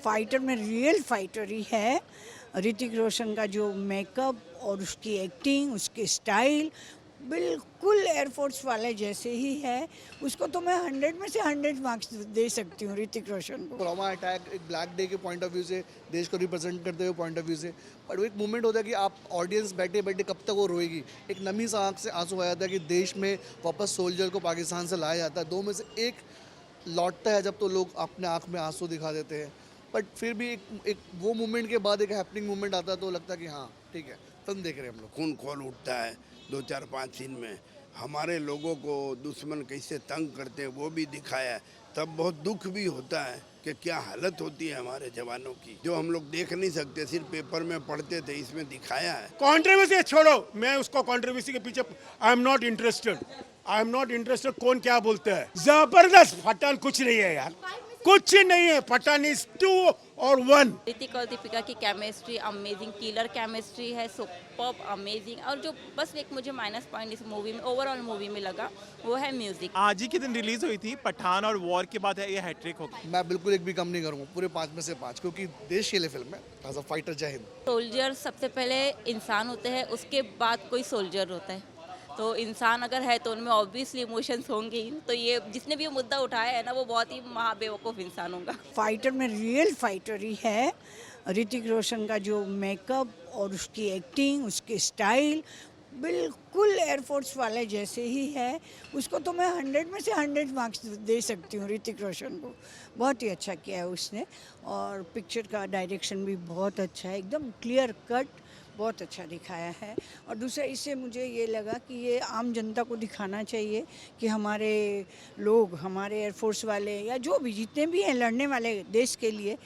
Fighter में real fighter ही है। ऋतिक रोशन का जो मेकअप और उसकी एक्टिंग, उसकी स्टाइल बिल्कुल एयरफोर्स वाले जैसे ही है। उसको तो मैं 100 में से 100 मार्क्स दे सकती हूँ ऋतिक रोशन को। ट्रॉमा अटैक एक ब्लैक डे के पॉइंट ऑफ व्यू से, देश को रिप्रेजेंट करते हुए पॉइंट ऑफ व्यू से, बट वो एक मोमेंट होता है कि आप ऑडियंस बैठे बैठे कब तक वो रोएगी। एक नमी सा आँख से आंसू आ जाता है कि देश में वापस सोल्जर को पाकिस्तान से लाया जाता है। दो में से एक लौटता है जब तो लोग अपने आँख में आंसू दिखा देते हैं, बट फिर भी एक वो मोमेंट के बाद एक हैपनिंग मोमेंट आता है तो लगता है कि हाँ ठीक है, फिल्म देख रहे हैं हम लोग। खून खोल उठता है 2-4-5 सीन में। हमारे लोगों को दुश्मन कैसे तंग करते हैं वो भी दिखाया है। तब बहुत दुख भी होता है कि क्या हालत होती है हमारे जवानों की, जो हम लोग देख नहीं सकते, सिर्फ पेपर में पढ़ते थे। इसमें दिखाया है। कंट्रोवर्सी छोड़ो, मैं उसको कंट्रोवर्सी के पीछे आई एम नॉट इंटरेस्टेड। कौन क्या बोलता है, जबरदस्त। पठान कुछ नहीं है यार, कुछ नहीं है। पठान इज 2 और 1। ऋतिक और दीपिका की केमिस्ट्री अमेजिंग, किलर केमिस्ट्री है, सुपर्ब, अमेजिंग। और जो बस एक मुझे माइनस पॉइंट इस मूवी में, ओवरऑल मूवी में लगा, वो है म्यूजिक। आज ही के दिन रिलीज हुई थी पठान और वॉर के बाद ये हैट्रिक होगी। मैं बिल्कुल एक भी कम नहीं करूँगा, पूरे 5 में से 5, क्योंकि देश के लिए फिल्म है। एज अ फाइटर, जय हिंद। सोल्जर सबसे पहले इंसान होते हैं, उसके बाद कोई सोल्जर होता है। तो इंसान अगर है तो उनमें ऑब्वियसली इमोशंस होंगे ही। तो ये जिसने भी ये मुद्दा उठाया है ना, वो बहुत ही महाबेवकूफ़ इंसान होगा। फाइटर में रियल फाइटर ही है। ऋतिक रोशन का जो मेकअप और उसकी एक्टिंग, उसकी स्टाइल बिल्कुल एयरफोर्स वाले जैसे ही है। उसको तो मैं 100 में से 100 मार्क्स दे सकती हूँ ऋतिक रोशन को। बहुत ही अच्छा किया है उसने, और पिक्चर का डायरेक्शन भी बहुत अच्छा है, एकदम क्लियर कट, बहुत अच्छा दिखाया है। और दूसरा, इससे मुझे ये लगा कि ये आम जनता को दिखाना चाहिए कि हमारे लोग, हमारे एयरफोर्स वाले या जो भी जितने भी हैं लड़ने वाले देश के लिए,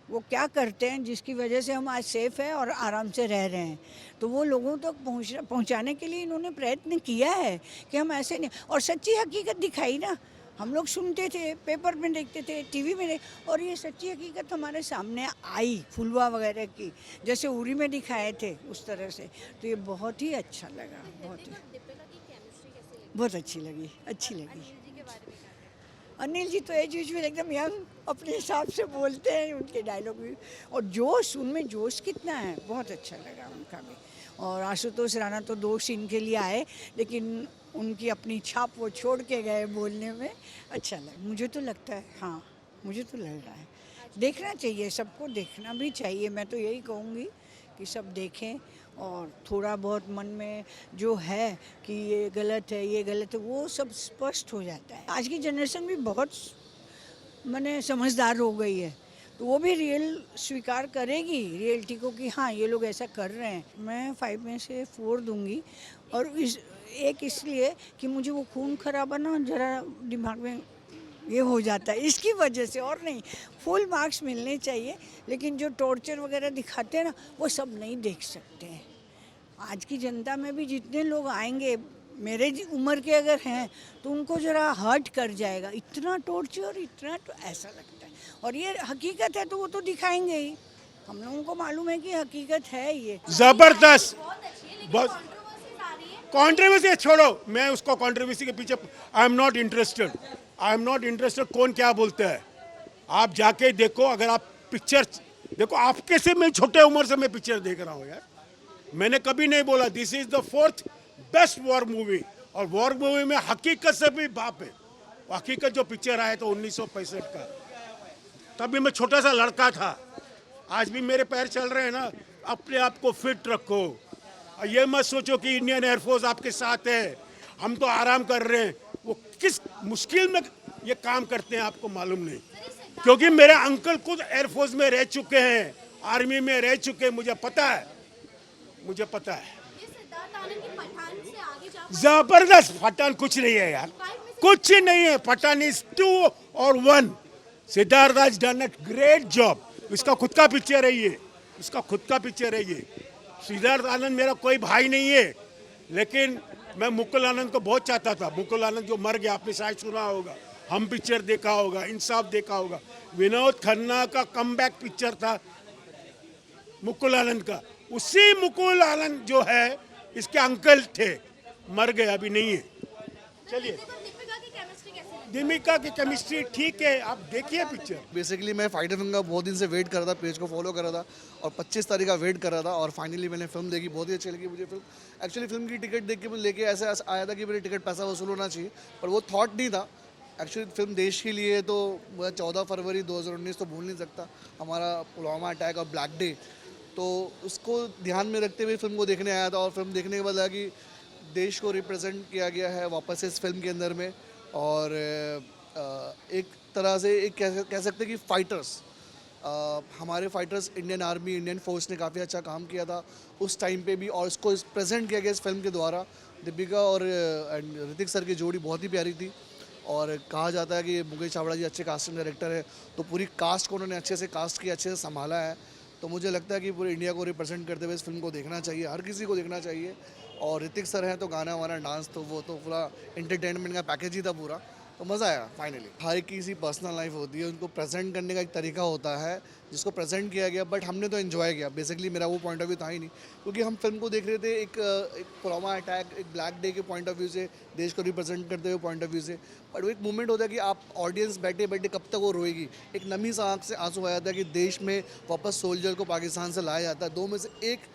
वो क्या करते हैं जिसकी वजह से हम आज सेफ हैं और आराम से रह रहे हैं। तो वो लोगों तक पहुंचाने के लिए इन्होंने प्रयत्न किया है कि हम ऐसे नहीं, और सच्ची हकीकत दिखाई ना। हम लोग सुनते थे, पेपर में देखते थे, टीवी में और ये सच्ची हकीकत हमारे सामने आई, फुलवा वगैरह की, जैसे उरी में दिखाए थे उस तरह से। तो ये बहुत ही अच्छा लगा, बहुत अच्छी लगी। अनिल जी तो एज यूजुअल एकदम यंग, अपने हिसाब से बोलते हैं, उनके डायलॉग भी, और जोश, उनमें जोश कितना है, बहुत अच्छा लगा उनका भी। और आशुतोष राणा तो 2 सीन के लिए आए, लेकिन उनकी अपनी छाप वो छोड़ के गए बोलने में। अच्छा लगा, मुझे तो लगता है, हाँ मुझे तो लग रहा है देखना चाहिए, सबको देखना भी चाहिए। मैं तो यही कहूँगी कि सब देखें, और थोड़ा बहुत मन में जो है कि ये गलत है, ये गलत है, वो सब स्पष्ट हो जाता है। आज की जनरेशन भी बहुत माने समझदार हो गई है, तो वो भी रियल स्वीकार करेगी रियलिटी को कि हाँ ये लोग ऐसा कर रहे हैं। मैं 5 में से 4 दूंगी, और इसलिए कि मुझे वो खून खराबा ना जरा दिमाग में ये हो जाता है, इसकी वजह से, और नहीं। फुल मार्क्स मिलने चाहिए, लेकिन जो टॉर्चर वगैरह दिखाते हैं ना, वो सब नहीं देख सकते हैं। आज की जनता में भी जितने लोग आएंगे मेरे उम्र के अगर हैं, तो उनको ज़रा हर्ट कर जाएगा, इतना टॉर्चर, इतना ऐसा लगता है। और ये हकीकत है तो वो तो दिखाएंगे ही, हम लोगों को मालूम है कि हकीकत है ये। जबरदस्त, बहुत कंट्रोवर्सी छोड़ो, मैं उसको कंट्रोवर्सी के पीछे आई एम नॉट इंटरेस्टेड। कौन क्या बोलता है, आप जाके देखो। अगर आप पिक्चर देखो, आपके से मैं छोटे उम्र से मैं पिक्चर देख रहा हूँ यार। मैंने कभी नहीं बोला this is the 4th best war movie, और वॉर मूवी में हकीकत से भी बाप है। हकीकत जो पिक्चर आया तो 1965 का, तभी मैं छोटा सा लड़का था। आज भी मेरे पैर चल रहे हैं ना। अपने आप को फिट रखो, और ये मत सोचो कि इंडियन एयरफोर्स आपके साथ है, हम तो आराम कर रहे हैं। वो किस मुश्किल में ये काम करते हैं आपको मालूम नहीं, क्योंकि मेरे अंकल खुद एयरफोर्स में रह चुके हैं, आर्मी में रह चुके हैं, मुझे पता है। जबरदस्त। पठान कुछ नहीं है यार, कुछ नहीं है। पठान इज 2 और 1। Siddharth has done a great job। इसका खुद का पिक्चर है ये, सिद्धार्थ आनंद मेरा कोई भाई नहीं है, लेकिन मैं मुकुल आनंद को बहुत चाहता था। मुकुल आनंद जो मर गया, आपने शायद सुना होगा, हम पिक्चर देखा होगा, इंसाफ देखा होगा। विनोद खन्ना का कमबैक पिक्चर था मुकुल आनंद का। उसी मुकुल आनंद जो है इसके अंकल थे, मर गए, अभी नहीं है। चलिए, दीपिका की केमिस्ट्री ठीक है, आप देखिए पिक्चर। बेसिकली मैं फाइटर फिल्म का बहुत दिन से वेट कर रहा था, पेज को फॉलो कर रहा था और 25 तारीख का वेट कर रहा था और फाइनली मैंने फिल्म देखी, बहुत ही अच्छी लगी मुझे फिल्म। एक्चुअली फिल्म की टिकट देख के मैं लेके ऐसा आया था कि मेरी टिकट पैसा वसूल होना चाहिए, पर वो थॉट नहीं था। एक्चुअली फिल्म देश के लिए तो 14 फरवरी 2019 तो भूल नहीं सकता, हमारा पुलवामा अटैक और ब्लैक डे, तो उसको ध्यान में रखते हुए फिल्म को देखने आया था। और फिल्म देखने के बाद लगा कि देश को रिप्रेजेंट किया गया है वापस इस फिल्म के अंदर में। और एक तरह से एक कह सकते हैं कि फाइटर्स, हमारे fighters, Indian army, Indian force ने काफ़ी अच्छा काम किया था उस टाइम पे भी, और इसको प्रेजेंट किया गया इस फिल्म के द्वारा। दीपिका और ऋतिक सर की जोड़ी बहुत ही प्यारी थी और कहा जाता है कि मुकेश चावड़ा जी अच्छे कास्टिंग डायरेक्टर है, तो पूरी कास्ट को उन्होंने अच्छे से कास्ट किया, अच्छे से संभाला है। तो मुझे लगता है कि पूरे इंडिया को रिप्रेजेंट करते हुए इस फिल्म को देखना चाहिए, हर किसी को देखना चाहिए। और ऋतिक सर हैं तो गाना वाना डांस तो वो तो पूरा एंटरटेनमेंट का पैकेज ही था पूरा, तो मज़ा आया फाइनली। हर एक की सी पर्सनल लाइफ होती है, उनको प्रेजेंट करने का एक तरीका होता है जिसको प्रेजेंट किया गया, बट हमने तो एंजॉय किया। बेसिकली मेरा वो पॉइंट ऑफ व्यू था ही नहीं, क्योंकि हम फिल्म को देख रहे थे एक पुलवामा अटैक, एक ब्लैक डे के पॉइंट ऑफ व्यू से, देश को रिप्रेजेंट करते हुए पॉइंट ऑफ व्यू से। बट वो एक मोमेंट होता है कि आप ऑडियंस बैठे बैठे कब तक वो रोएगी, एक नमी सा आँख से आंसू आ जाता है कि देश में वापस सोल्जर को पाकिस्तान से लाया जाता है। दो में से एक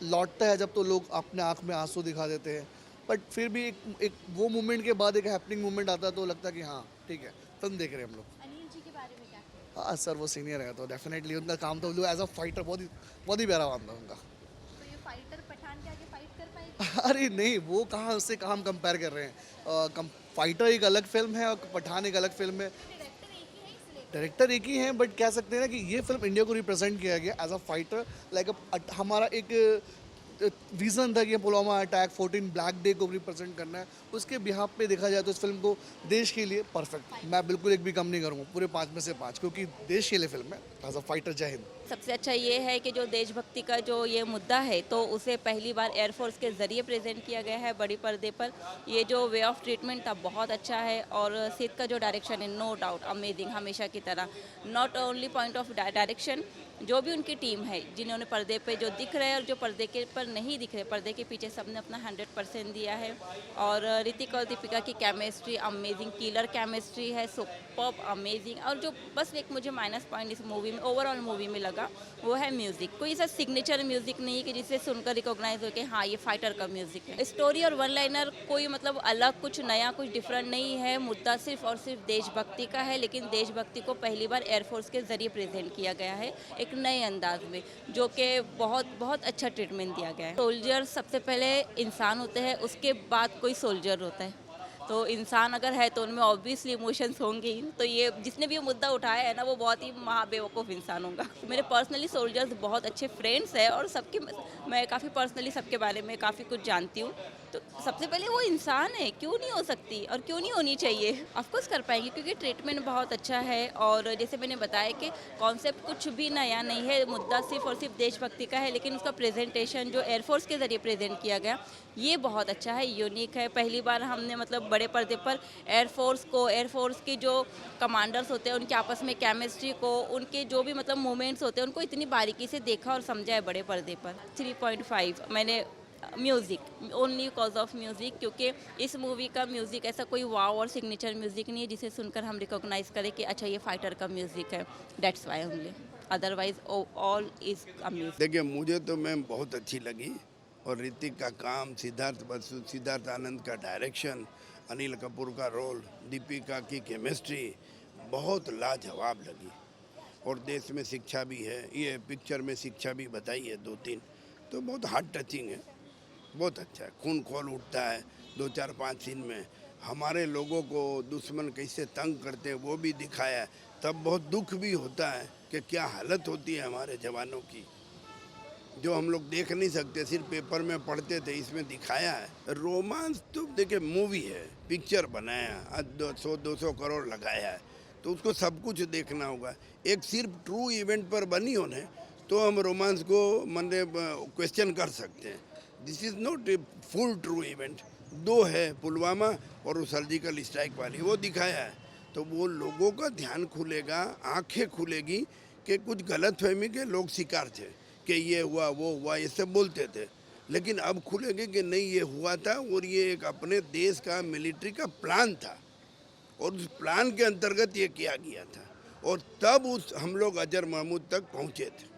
लौटता है जब तो लोग अपने आँख में आंसू दिखा देते हैं, बट फिर भी एक वो मोमेंट के बाद एक हैपनिंग मोमेंट आता है तो लगता है कि हाँ ठीक है, फिल्म देख रहे हैं हम लोग। अनिल जी के बारे में क्या? हाँ सर, वो सीनियर है तो डेफिनेटली उनका काम तो एज अ फाइटर बहुत ही प्यारा काम था उनका। तो ये फाइटर पठान के आगे फाइट कर पाएगी? अरे नहीं, वो कहाँ, उससे कहाँ हम कंपेयर कर रहे हैं। फाइटर एक अलग फिल्म है और पठान एक अलग फिल्म है। डायरेक्टर एक ही हैं, बट कह सकते हैं ना कि ये फिल्म इंडिया को रिप्रेजेंट किया गया एज अ फाइटर, लाइक हमारा एक विज़न था कि पुलवामा अटैक 14 ब्लैक डे को रिप्रेजेंट करना है, उसके बिहाफ पे देखा जाए तो इस फिल्म को देश के लिए परफेक्ट, मैं बिल्कुल एक भी कम नहीं करूँगा, पूरे 5 में से 5, क्योंकि देश के लिए फिल्म है एज अ फाइटर। जय हिंद। सबसे अच्छा ये है कि जो देशभक्ति का जो ये मुद्दा है तो उसे पहली बार एयरफोर्स के ज़रिए प्रेजेंट किया गया है बड़ी पर्दे पर। ये जो वे ऑफ ट्रीटमेंट था बहुत अच्छा है और सिद्ध का जो डायरेक्शन है नो डाउट अमेजिंग, हमेशा की तरह। Not only point of direction, जो भी उनकी टीम है जिन्होंने पर्दे पे जो दिख रहे हैं और जो पर्दे के पर नहीं दिख रहे, पर्दे के पीछे सबने अपना 100% दिया है। और ऋतिक और दीपिका की केमिस्ट्री अमेजिंग, किलर केमिस्ट्री है, सुपर्ब अमेजिंग। और जो बस एक मुझे माइनस पॉइंट इस मूवी में, ओवरऑल मूवी में लगा, वो है म्यूज़िक। कोई ऐसा सिग्नेचर म्यूज़िक नहीं है कि जिसे सुनकर रिकॉग्नाइज हो कि हाँ ये फाइटर का म्यूज़िक है। स्टोरी और वन लाइनर कोई मतलब अलग कुछ नया कुछ डिफरेंट नहीं है, मुद्दा सिर्फ और सिर्फ देशभक्ति का है, लेकिन देशभक्ति को पहली बार एयरफोर्स के ज़रिए प्रेजेंट किया गया है एक नए अंदाज में, जो कि बहुत बहुत अच्छा ट्रीटमेंट दिया गया है। सोल्जर सबसे पहले इंसान होते हैं, उसके बाद कोई सोल्जर होता है। तो इंसान अगर है तो उनमें ऑब्वियसली इमोशंस होंगे ही। तो ये जिसने भी ये मुद्दा उठाया है ना, वो बहुत ही महाबेवकूफ़ इंसान होगा। मेरे पर्सनली सोल्जर्स बहुत अच्छे फ्रेंड्स हैं और सबके मैं काफ़ी पर्सनली सबके बारे में काफ़ी कुछ जानती हूँ। तो सबसे पहले वो इंसान है, क्यों नहीं हो सकती और क्यों नहीं होनी चाहिए? ऑफकोर्स कर पाएंगे क्योंकि ट्रीटमेंट बहुत अच्छा है। और जैसे मैंने बताया कि कॉन्सेप्ट कुछ भी नया नहीं है, मुद्दा सिर्फ और सिर्फ देशभक्ति का है, लेकिन उसका प्रेजेंटेशन जो एयरफोर्स के ज़रिए प्रेजेंट किया गया ये बहुत अच्छा है, यूनिक है। पहली बार हमने मतलब बड़े पर्दे पर एयरफोर्स के जो कमांडर्स होते हैं उनके आपस में केमिस्ट्री को, उनके जो भी मतलब मूवमेंट्स होते हैं उनको इतनी बारीकी से देखा और समझा है बड़े पर्दे पर। 3.5 मैंने music, only because of music, क्योंकि इस मूवी का म्यूज़िक ऐसा कोई वाव और सिग्नेचर म्यूज़िक नहीं है जिसे सुनकर हम रिकॉग्नाइज करें कि अच्छा ये फाइटर का म्यूज़िक है। That's why only, otherwise all is amusing. देखिए, मुझे तो मैम बहुत अच्छी लगी और ऋतिक का काम, सिद्धार्थ बसु, सिद्धार्थ आनंद का डायरेक्शन, अनिल कपूर का रोल, दीपिका की केमिस्ट्री बहुत लाजवाब लगी। और देश में शिक्षा भी है, ये पिक्चर में शिक्षा भी बताई है 2-3, तो बहुत हार्ट टचिंग है, बहुत अच्छा है, खून खोल उठता है 2-4-5 सीन में। हमारे लोगों को दुश्मन कैसे तंग करते हैं वो भी दिखाया है, तब बहुत दुख भी होता है कि क्या हालत होती है हमारे जवानों की, जो हम लोग देख नहीं सकते, सिर्फ पेपर में पढ़ते थे, इसमें दिखाया है। रोमांस तो देखिए मूवी है, पिक्चर बनाया, आज 100-200 करोड़ लगाया है, तो उसको सब कुछ देखना होगा। एक सिर्फ ट्रू इवेंट पर बनी हो ना तो हम रोमांस को मतलब क्वेश्चन कर सकते हैं। This is not a full true event. 2 है, पुलवामा और वो सर्जिकल स्ट्राइक वाली, वो दिखाया है, तो वो लोगों का ध्यान खुलेगा, आंखें खुलेगी कि कुछ गलतफहमी के लोग शिकार थे कि ये हुआ वो हुआ, ये सब बोलते थे, लेकिन अब खुलेंगे कि नहीं ये हुआ था और ये एक अपने देश का मिलिट्री का प्लान था और उस प्लान के अंतर्गत ये किया गया था और तब उस हम लोग अजर महमूद तक पहुँचे थे।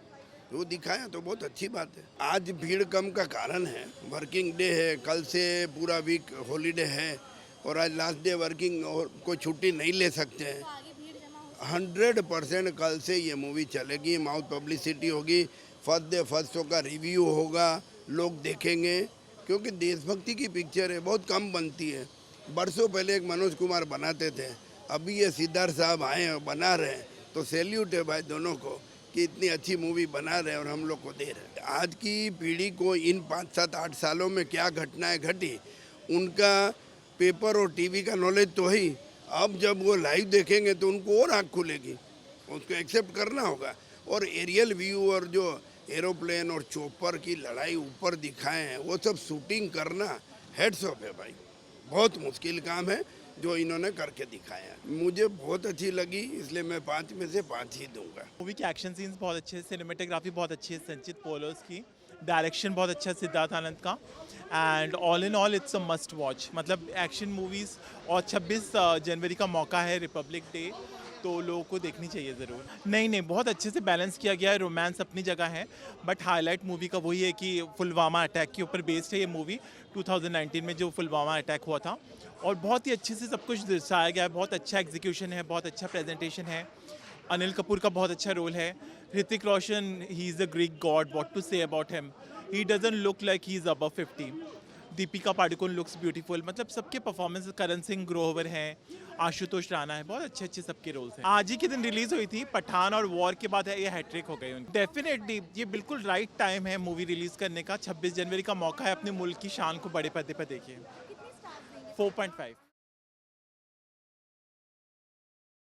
वो दिखाया तो बहुत अच्छी बात है। आज भीड़ कम का कारण है, वर्किंग डे है, कल से पूरा वीक हॉलीडे है और आज लास्ट डे वर्किंग और कोई छुट्टी नहीं ले सकते हैं। तो आगे भीड़ जमा हो 100% कल से ये मूवी चलेगी, माउथ पब्लिसिटी होगी, फर्स्ट डे फर्स्ट शो का रिव्यू होगा, लोग देखेंगे क्योंकि देशभक्ति की पिक्चर है, बहुत कम बनती है। बरसों पहले एक मनोज कुमार बनाते थे, अभी ये सिद्धार्थ साहब आए और बना रहे हैं, तो सैल्यूट है भाई दोनों को कि इतनी अच्छी मूवी बना रहे हैं और हम लोग को दे रहे हैं। आज की पीढ़ी को इन 5, 7, 8 सालों में क्या घटनाएं घटी, उनका पेपर और टीवी का नॉलेज तो ही, अब जब वो लाइव देखेंगे तो उनको और आँख खुलेगी, उसको एक्सेप्ट करना होगा। और एरियल व्यू और जो एरोप्लेन और चोपर की लड़ाई ऊपर दिखाए हैं, वो सब शूटिंग करना हेड्स ऑफ है भाई, बहुत मुश्किल काम है जो इन्होंने करके दिखाया। मुझे बहुत अच्छी लगी, इसलिए मैं 5 में से 5 ही दूंगा। मूवी के एक्शन सीन्स बहुत अच्छे हैं, सिनेमेटोग्राफी बहुत अच्छी है संचित पोलोस की, डायरेक्शन बहुत अच्छा है सिद्धार्थ आनंद का, and all in all it's a must watch. मतलब एक्शन मूवीज़, और 26 जनवरी का मौका है, रिपब्लिक डे, तो लोगों को देखनी चाहिए ज़रूर। नहीं, बहुत अच्छे से बैलेंस किया गया है, रोमांस अपनी जगह है, बट हाईलाइट मूवी का वही है कि पुलवामा अटैक के ऊपर बेस्ड है ये मूवी, 2019 में जो पुलवामा अटैक हुआ था, और बहुत ही अच्छे से सब कुछ दर्शाया गया है, बहुत अच्छा एग्जीक्यूशन है, बहुत अच्छा प्रेजेंटेशन है। अनिल कपूर का बहुत अच्छा रोल है। Hrithik Roshan, he is a Greek god, what to say about him, he doesn't look like he is above 50। Deepika Padukone looks beautiful, मतलब सबके परफॉर्मेंस, करण सिंह ग्रोवर हैं, आशुतोष राणा है, बहुत अच्छे सबके रोल्स हैं। आज ही के दिन रिलीज हुई थी, पठान और वॉर के बाद ये हैट्रिक हो गई उनकी। डेफिनेटली ये बिल्कुल राइट टाइम है मूवी रिलीज करने का, 26 जनवरी का मौका है, अपने मुल्क की शान को बड़े पर्दे पर देखिए। 4.5